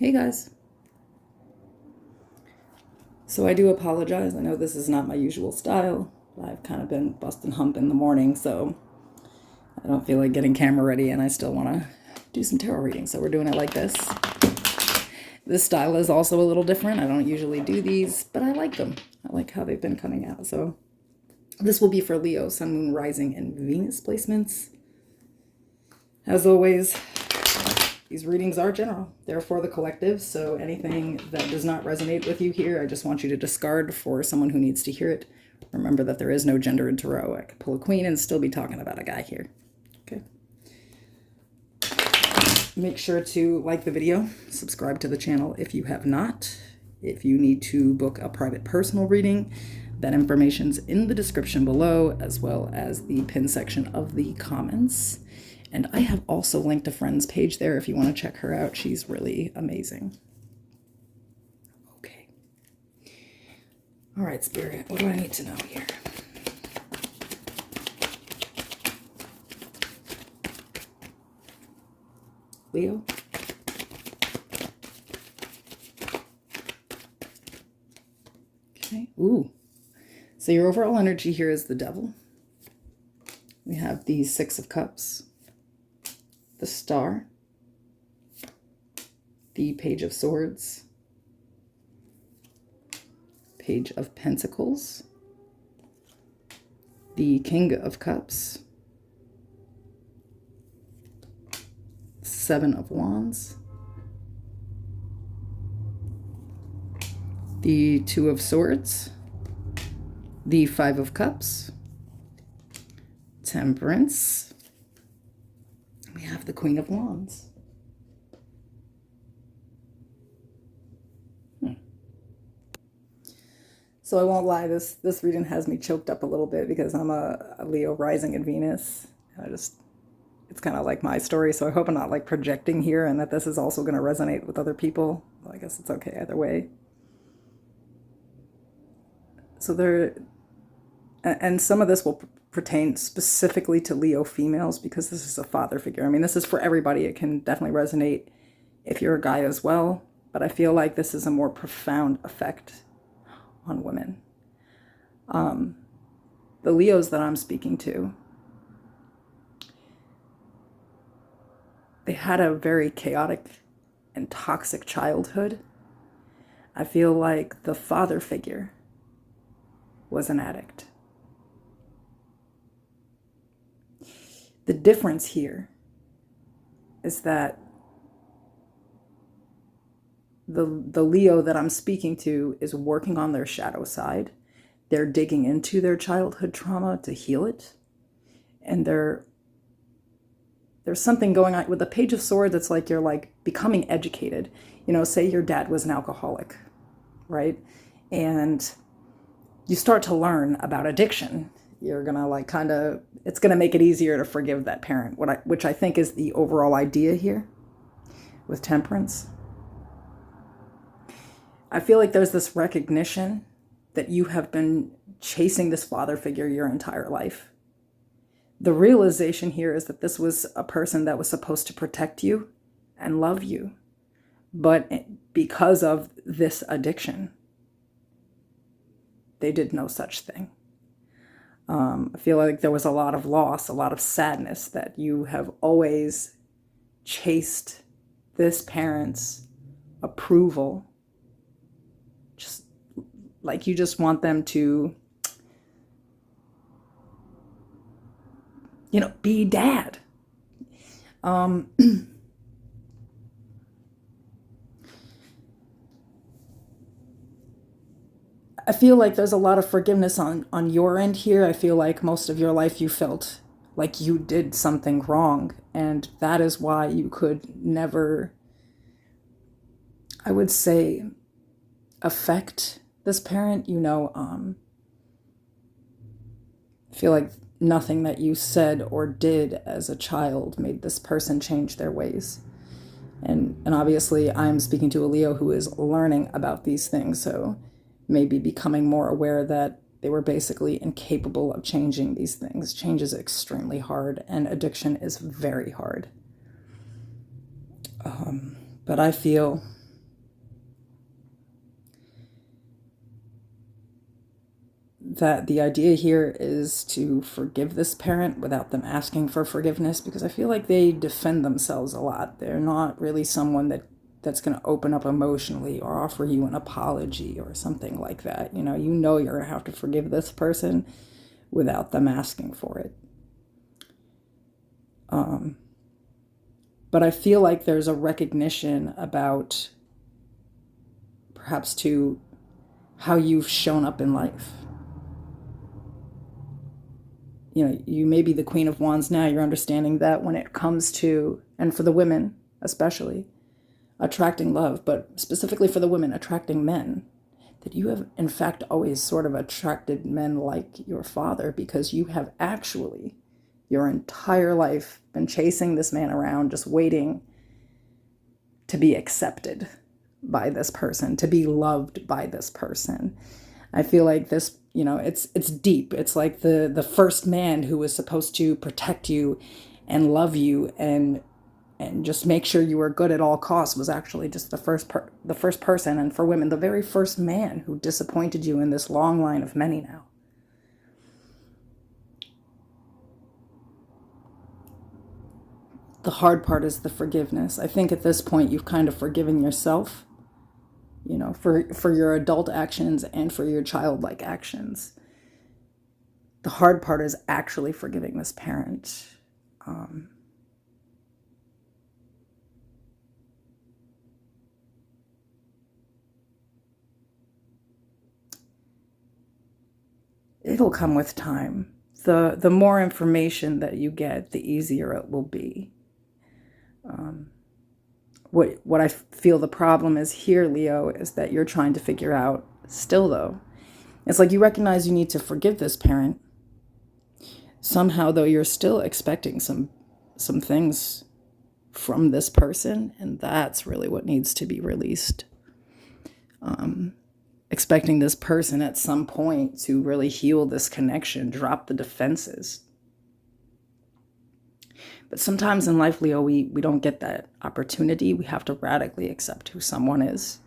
Hey guys. So I do apologize. I know this is not my usual style. I've kind of been busting hump in the morning, so I don't feel like getting camera ready and I still want to do some tarot reading. So we're doing it like this. This style is also a little different. I don't usually do these, but I like them. I like how they've been coming out. So this will be for Leo, Sun, Moon, Rising, and Venus placements. As always, these readings are general. They're for the collective, so anything that does not resonate with you here, I just want you to discard for someone who needs to hear it. Remember that there is no gender in tarot. I could pull a queen and still be talking about a guy here. Okay. Make sure to like the video, subscribe to the channel if you have not. If you need to book a private personal reading, that information's in the description below, as well as the pin section of the comments. And I have also linked a friend's page there if you want to check her out. She's really amazing. Okay. All right, Spirit, what do I need to know here? Leo? Okay. Ooh. So your overall energy here is the Devil. We have the Six of Cups, the Star, the Page of Swords, Page of Pentacles, the King of Cups, Seven of Wands, the Two of Swords, the Five of Cups, Temperance. We have the Queen of Wands. So I won't lie, this reading has me choked up a little bit because I'm a Leo rising in Venus. It's kind of like my story, so I hope I'm not like projecting here and that this is also going to resonate with other people. Well, I guess it's okay either way. So and some of this will pertain specifically to Leo females because this is a father figure. I mean, this is for everybody. It can definitely resonate if you're a guy as well, but I feel like this is a more profound effect on women. The Leos that I'm speaking to, they had a very chaotic and toxic childhood. I feel like the father figure was an addict. The difference here is that the Leo that I'm speaking to is working on their shadow side. They're digging into their childhood trauma to heal it. And there's something going on with the Page of Swords. It's like you're like becoming educated. You know, say your dad was an alcoholic, right? And you start to learn about addiction. You're gonna like it's gonna make it easier to forgive that parent, which I think is the overall idea here with Temperance. I feel like there's this recognition that you have been chasing this father figure your entire life. The realization here is that this was a person that was supposed to protect you and love you, but because of this addiction, they did no such thing. I feel like there was a lot of loss, a lot of sadness that you have always chased this parent's approval. Just like you just want them to, be dad. I feel like there's a lot of forgiveness on your end here. I feel like most of your life you felt like you did something wrong, and that is why you could never, I would say, affect this parent. I feel like nothing that you said or did as a child made this person change their ways. And obviously I'm speaking to a Leo who is learning about these things, so maybe becoming more aware that they were basically incapable of changing these things. Change is extremely hard, and addiction is very hard. But I feel that the idea here is to forgive this parent without them asking for forgiveness, because I feel like they defend themselves a lot. They're not really someone that's going to open up emotionally or offer you an apology or something like that. You know you're going to have to forgive this person without them asking for it. But I feel like there's a recognition about perhaps to how you've shown up in life. You may be the Queen of Wands now. You're understanding that when it comes to, and for the women especially, attracting love, but specifically for the women, attracting men, that you have in fact always sort of attracted men like your father, because you have actually your entire life been chasing this man around, just waiting to be accepted by this person, to be loved by this person. I feel like this, it's deep. It's like the first man who was supposed to protect you and love you and just make sure you were good at all costs was actually just the first person, and for women, the very first man who disappointed you in this long line of many now. The hard part is the forgiveness. I think at this point you've kind of forgiven yourself, for your adult actions and for your childlike actions. The hard part is actually forgiving this parent. It'll come with time. The more information that you get, the easier it will be. What I feel the problem is here, Leo, is that you're trying to figure out still, though. It's like you recognize you need to forgive this parent. Somehow, though, you're still expecting some things from this person, and that's really what needs to be released. Expecting this person at some point to really heal this connection, drop the defenses. But sometimes in life, Leo, we don't get that opportunity. We have to radically accept who someone is.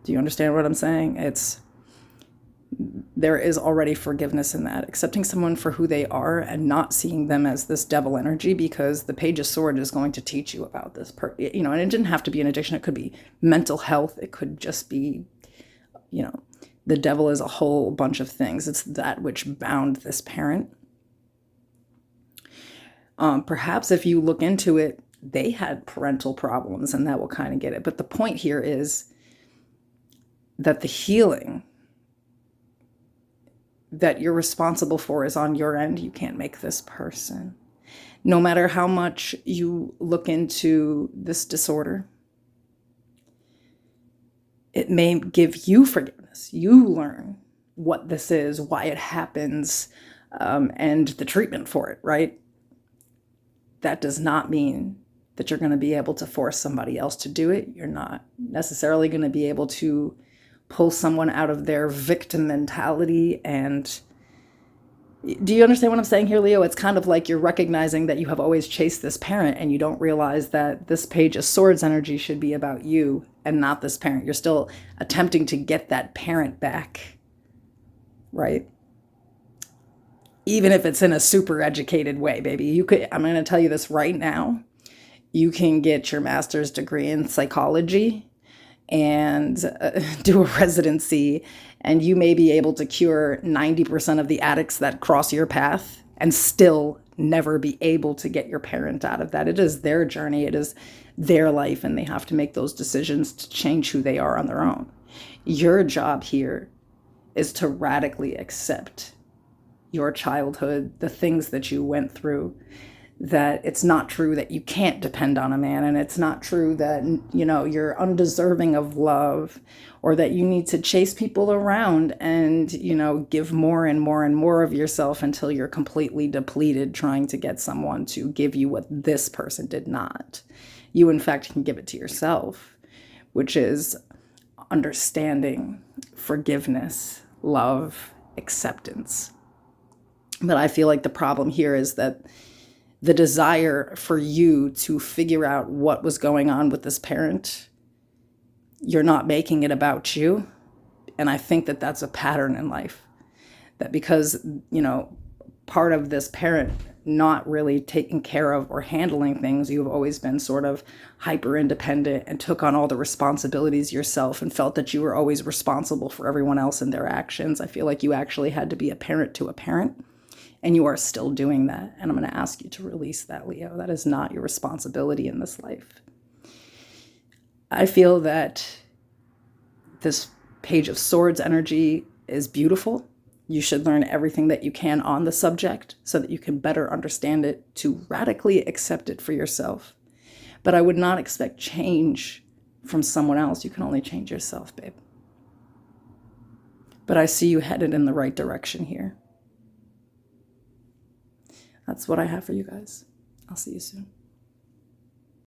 Do you understand what I'm saying? There is already forgiveness in that. Accepting someone for who they are and not seeing them as this devil energy, because the Page of Swords is going to teach you about this. And it didn't have to be an addiction. It could be mental health. It could just be, the devil is a whole bunch of things. It's that which bound this parent. Perhaps if you look into it, they had parental problems, and that will kind of get it. But the point here is that the healing that you're responsible for is on your end. You can't make this person. No matter how much you look into this disorder, it may give you forgiveness. You learn what this is, why it happens, and the treatment for it, right? That does not mean that you're going to be able to force somebody else to do it. You're not necessarily going to be able to pull someone out of their victim mentality. And do you understand what I'm saying here, Leo? It's kind of like you're recognizing that you have always chased this parent, and you don't realize that this Page of Swords energy should be about you and not this parent. You're still attempting to get that parent back, right? Even if it's in a super educated way, baby. I'm going to tell you this right now. You can get your master's degree in psychology and do a residency, and you may be able to cure 90% of the addicts that cross your path and still never be able to get your parent out of that. It is their journey. It is their life, and they have to make those decisions to change who they are on their own. Your job here is to radically accept your childhood, the things that you went through, that it's not true that you can't depend on a man, and it's not true that, you're undeserving of love, or that you need to chase people around and, give more and more and more of yourself until you're completely depleted trying to get someone to give you what this person did not. You, in fact, can give it to yourself, which is understanding, forgiveness, love, acceptance. But I feel like the problem here is that the desire for you to figure out what was going on with this parent, you're not making it about you. And I think that that's a pattern in life, that because, part of this parent not really taking care of or handling things, you've always been sort of hyper independent and took on all the responsibilities yourself and felt that you were always responsible for everyone else and their actions. I feel like you actually had to be a parent to a parent, and you are still doing that. And I'm going to ask you to release that, Leo. That is not your responsibility in this life. I feel that this Page of Swords energy is beautiful. You should learn everything that you can on the subject so that you can better understand it, to radically accept it for yourself. But I would not expect change from someone else. You can only change yourself, babe. But I see you headed in the right direction here. That's what I have for you guys. I'll see you soon.